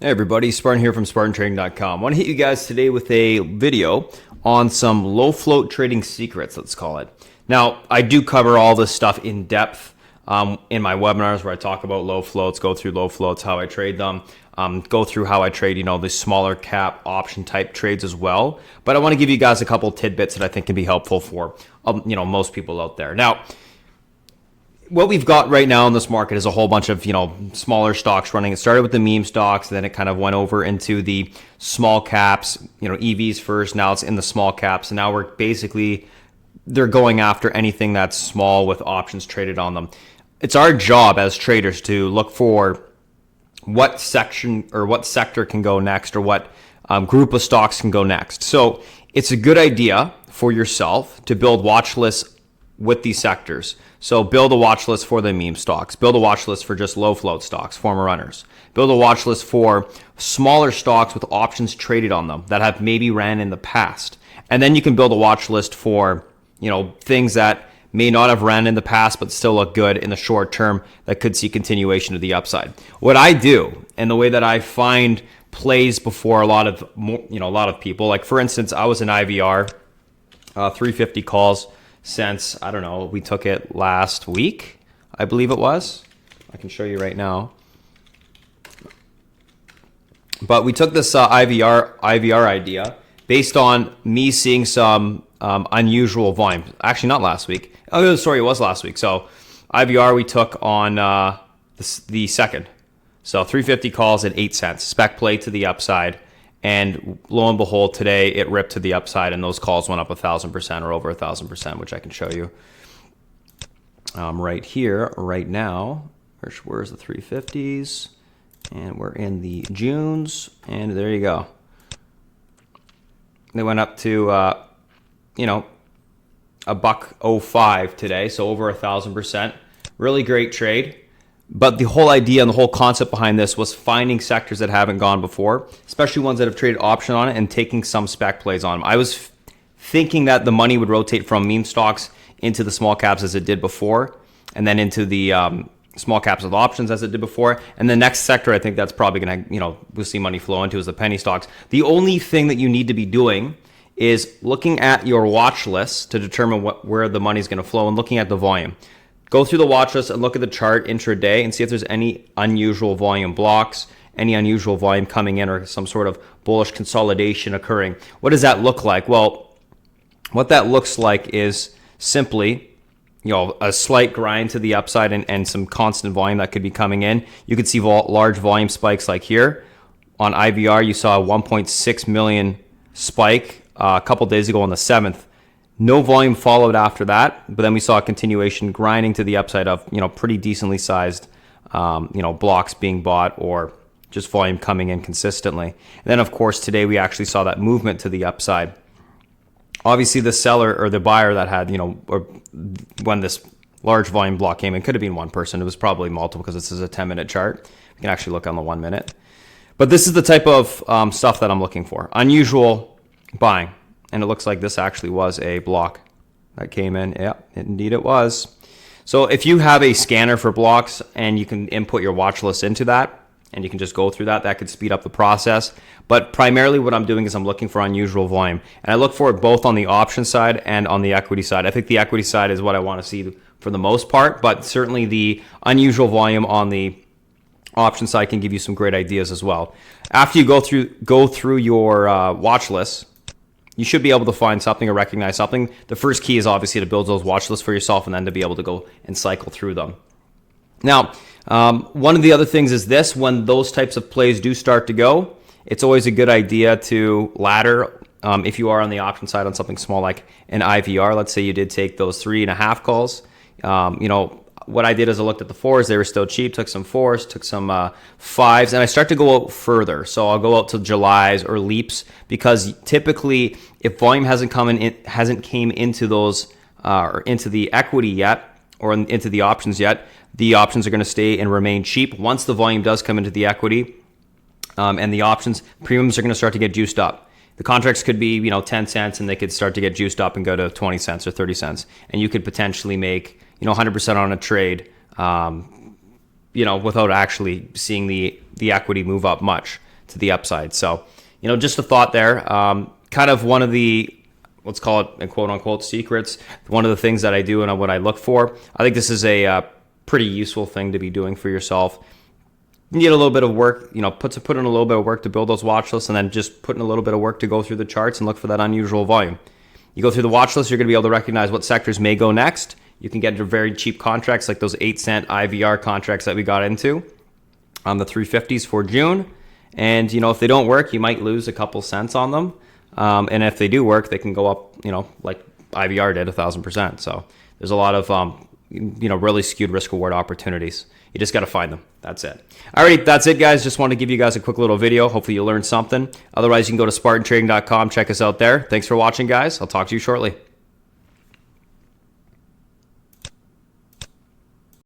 Hey everybody, Spartan here from SpartanTrading.com. I want to hit you guys today with a video on some low float trading secrets, let's call it. Now, I do cover all this stuff in depth in my webinars where I talk about low floats, go through low floats, how I trade them, go through how I trade, the smaller cap option type trades as well. But I want to give you guys a couple tidbits that I think can be helpful for, most people out there. Now, what we've got right now in this market is a whole bunch of, smaller stocks running. It started with the meme stocks, then it kind of went over into the small caps, EVs first. Now it's in the small caps. And now they're going after anything that's small with options traded on them. It's our job as traders to look for what section or what sector can go next, or what group of stocks can go next. So it's a good idea for yourself to build watch lists with these sectors. So build a watch list for the meme stocks, build a watch list for just low float stocks, former runners, build a watch list for smaller stocks with options traded on them that have maybe ran in the past. And then you can build a watch list for, things that may not have ran in the past, but still look good in the short term that could see continuation to the upside. What I do, and the way that I find plays before a lot of people, like for instance, I was in IVR, 350 calls, since, I don't know, we took it last week, I believe it was. I can show you right now. But we took this IVR idea based on me seeing some unusual volume. Actually, not last week. Oh, sorry, it was last week. So IVR we took on the second. So 350 calls at 8 cents. Spec play to the upside. And lo and behold, today it ripped to the upside, and those calls went up 1,000% or over 1,000%, which I can show you right here, right now. Where's the 350s? And we're in the Junes, and there you go. They went up to, $1.05 today, so over 1,000%. Really great trade. But the whole idea and the whole concept behind this was finding sectors that haven't gone before, especially ones that have traded option on it, and taking some spec plays on them. I was thinking that the money would rotate from meme stocks into the small caps as it did before, and then into the small caps with options as it did before. And the next sector I think that's probably going to, we'll see money flow into is the penny stocks. The only thing that you need to be doing is looking at your watch list to determine where the money is going to flow, and looking at the volume. Go through the watch list and look at the chart intraday and see if there's any unusual volume blocks, any unusual volume coming in, or some sort of bullish consolidation occurring. What does that look like? Well, what that looks like is simply, a slight grind to the upside and some constant volume that could be coming in. You could see large volume spikes like here. On IVR, you saw a 1.6 million spike a couple days ago on the 7th. No volume followed after that, but then we saw a continuation grinding to the upside of, pretty decently sized, blocks being bought, or just volume coming in consistently. And then, of course, today we actually saw that movement to the upside. Obviously, the seller or the buyer that had, or when this large volume block came in, could have been one person. It was probably multiple because this is a 10-minute chart. We can actually look on the 1 minute. But this is the type of stuff that I'm looking for. Unusual buying. And it looks like this actually was a block that came in. Yeah, indeed it was. So if you have a scanner for blocks and you can input your watch list into that, and you can just go through that, that could speed up the process. But primarily what I'm doing is I'm looking for unusual volume. And I look for it both on the option side and on the equity side. I think the equity side is what I want to see for the most part, but certainly the unusual volume on the option side can give you some great ideas as well. After you go through your watch list, you should be able to find something or recognize something. The first key is obviously to build those watch lists for yourself, and then to be able to go and cycle through them. Now, one of the other things is this: when those types of plays do start to go, it's always a good idea to ladder. If you are on the option side on something small like an IVR, let's say you did take those 3.5 calls, what I did is I looked at the 4s. They were still cheap. Took some 4s, took some 5s, and I start to go out further. So I'll go out to Julys or leaps, because typically, if volume hasn't came into those or into the equity yet, or into the options yet, the options are going to stay and remain cheap. Once the volume does come into the equity and the options, premiums are going to start to get juiced up. The contracts could be 10 cents, and they could start to get juiced up and go to 20 cents or 30 cents, and you could potentially make 100% on a trade, without actually seeing the equity move up much. to the upside. So, just a thought there. Kind of one of the, let's call it quote unquote secrets. One of the things that I do and what I look for. I think this is a pretty useful thing to be doing for yourself. You need a little bit of work, put in a little bit of work to build those watch lists, and then just put in a little bit of work to go through the charts and look for that unusual volume. You go through the watch list, you're going to be able to recognize what sectors may go next. You can get into very cheap contracts like those 8-cent IVR contracts that we got into on the 350s for June. And, if they don't work, you might lose a couple cents on them. And if they do work, they can go up, like IVR did 1,000%. So there's a lot of, really skewed risk reward opportunities. You just got to find them. That's it. All right, that's it, guys. Just want to give you guys a quick little video. Hopefully you learned something. Otherwise, you can go to SpartanTrading.com. Check us out there. Thanks for watching, guys. I'll talk to you shortly.